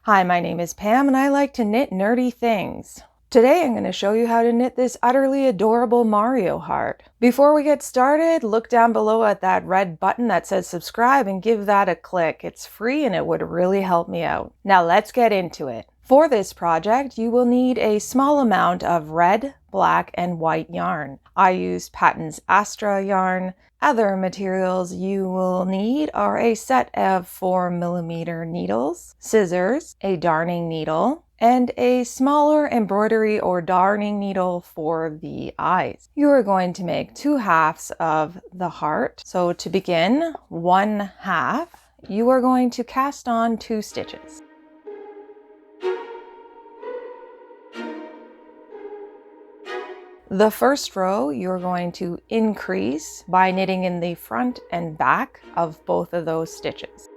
Hi, my name is Pam and I like to knit nerdy things. Today I'm going to show you how to knit this utterly adorable Mario heart. Before we get started, look down below at that red button that says subscribe and give that a click. It's free and it would really help me out. Now let's get into it. For this project, you will need a small amount of red, black, and white yarn. I used Patons Astra yarn. Other materials you will need are a set of 4mm needles, scissors, a darning needle, and a smaller embroidery or darning needle for the eyes. You are going to make 2 halves of the heart. So to begin, 1 half, you are going to cast on 2 stitches. The first row you're going to increase by knitting in the front and back of both of those stitches.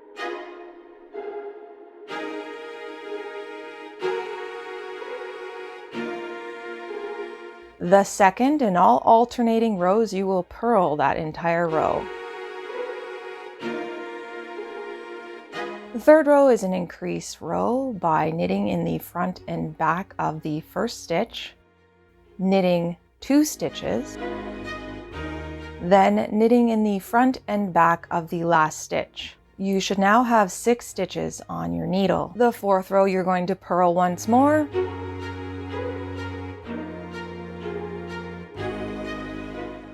The second and all alternating rows you will purl that entire row. The third row is an increase row by knitting in the front and back of the first stitch, knitting 2 stitches, then knitting in the front and back of the last stitch. You should now have 6 stitches on your needle. The fourth row you're going to purl once more.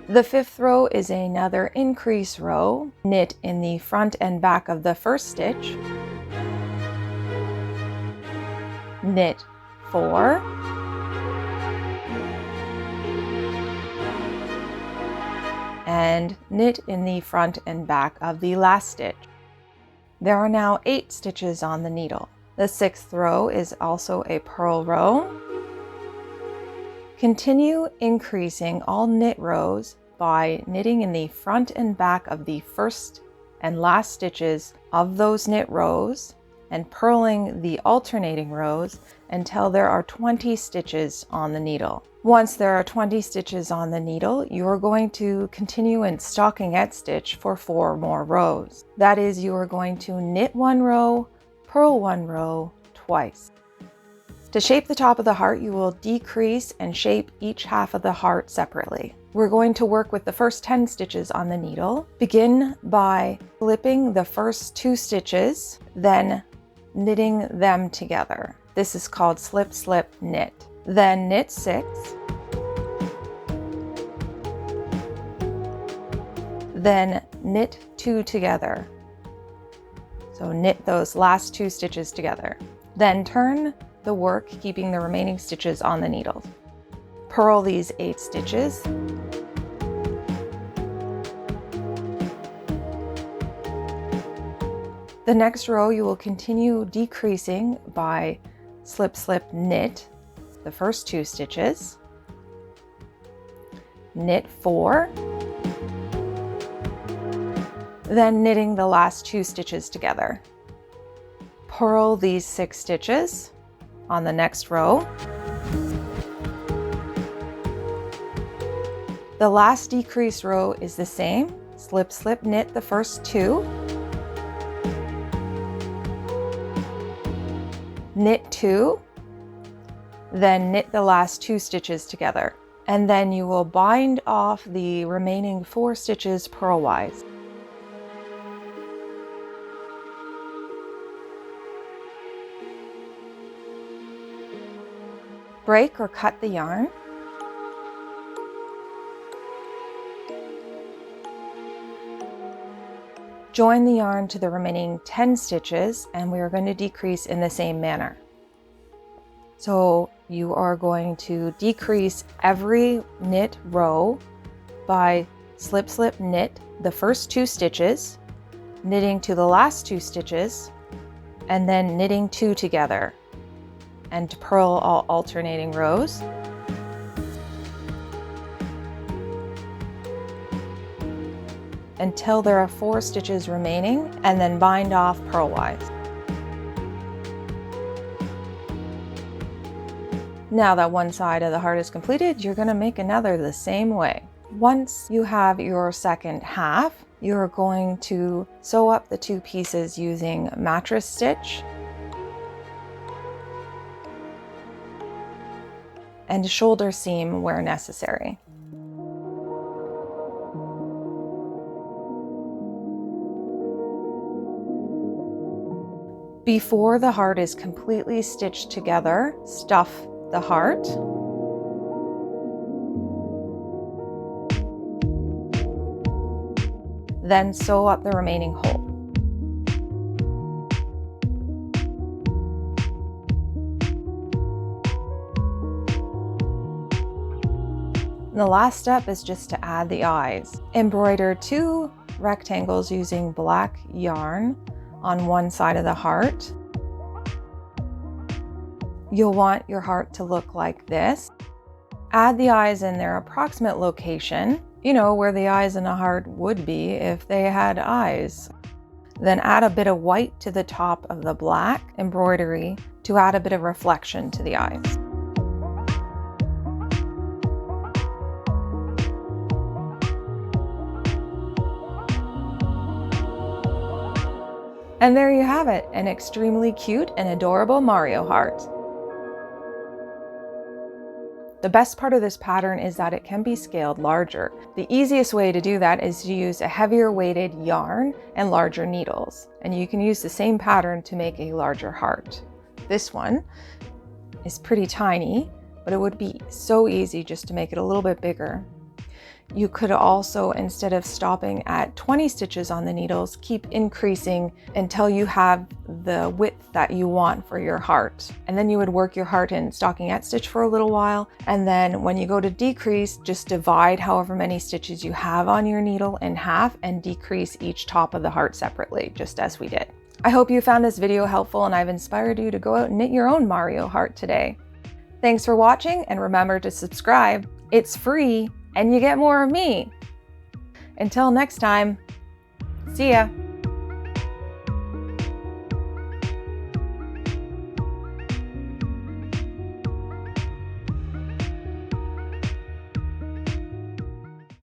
The fifth row is another increase row. Knit in the front and back of the first stitch, knit 4, and knit in the front and back of the last stitch. There are now 8 stitches on the needle. The 6th row is also a purl row. Continue increasing all knit rows by knitting in the front and back of the first and last stitches of those knit rows and purling the alternating rows until there are 20 stitches on the needle. Once there are 20 stitches on the needle, you are going to continue in stockinette stitch for 4 more rows. That is, you are going to knit 1 row, purl 1 row twice. To shape the top of the heart, you will decrease and shape each half of the heart separately. We're going to work with the first 10 stitches on the needle. Begin by slipping the first 2 stitches, then knitting them together. This is called slip, slip, knit. Then knit 6. Then knit 2 together. So knit those last 2 stitches together. Then turn the work, keeping the remaining stitches on the needle. Purl these 8 stitches. The next row you will continue decreasing by slip, slip, knit the first 2 stitches, knit 4, then knitting the last 2 stitches together. Purl these 6 stitches on the next row. The last decrease row is the same. Slip, slip, knit the first 2, knit 2, then knit the last 2 stitches together. And then you will bind off the remaining 4 stitches purlwise. Break or cut the yarn. Join the yarn to the remaining 10 stitches and we are going to decrease in the same manner. So you are going to decrease every knit row by slip, slip, knit the first 2 stitches, knitting to the last 2 stitches, and then knitting 2 together, and purl all alternating rows. Until there are 4 stitches remaining, and then bind off purlwise. Now that one side of the heart is completed, you're going to make another the same way. Once you have your second half, you're going to sew up the 2 pieces using mattress stitch. and shoulder seam where necessary. Before the heart is completely stitched together, stuff the heart. Then sew up the remaining hole. The last step is just to add the eyes. Embroider 2 rectangles using black yarn on one side of the heart. You'll want your heart to look like this. Add the eyes in their approximate location, you know, where the eyes in a heart would be if they had eyes. Then add a bit of white to the top of the black embroidery to add a bit of reflection to the eyes. And there you have it, an extremely cute and adorable Mario heart. The best part of this pattern is that it can be scaled larger. The easiest way to do that is to use a heavier weighted yarn and larger needles. And you can use the same pattern to make a larger heart. This one is pretty tiny, but it would be so easy just to make it a little bit bigger. You could also, instead of stopping at 20 stitches on the needles, keep increasing until you have the width that you want for your heart. And then you would work your heart in stockinette stitch for a little while. And then when you go to decrease, just divide however many stitches you have on your needle in half and decrease each top of the heart separately, just as we did. I hope you found this video helpful and I've inspired you to go out and knit your own Mario heart today. Thanks for watching, and remember to subscribe. It's free. And you get more of me. Until next time, see ya.